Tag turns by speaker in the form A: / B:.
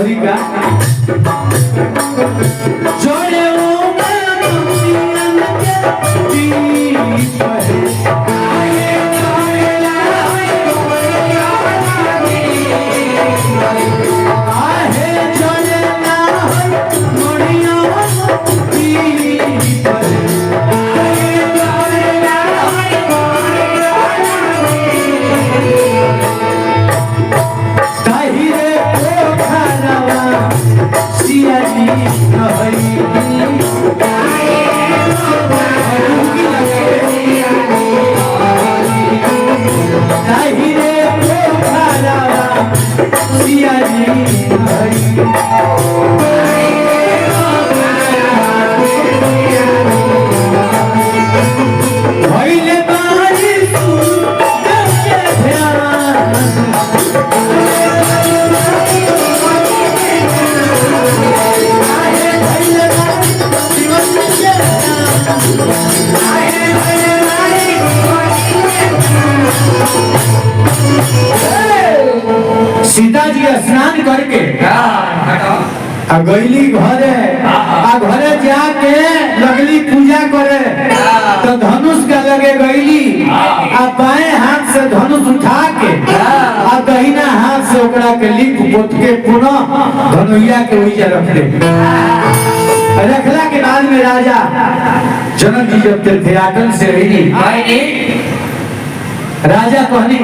A: औरी का जोड़े ओ मन सीता जी स्नान करके गईली घरे घरे जाके लगली पूजा करे तो धनुष का लगे गईली बाएं हाथ से धनुष उठा के दहिना हाथ से ओकरा के लिप पोत के पुनः धनुइया के वही रख दे। रखला के बाद में राजा जनक जी जब थे आटन से रही राजा कहनी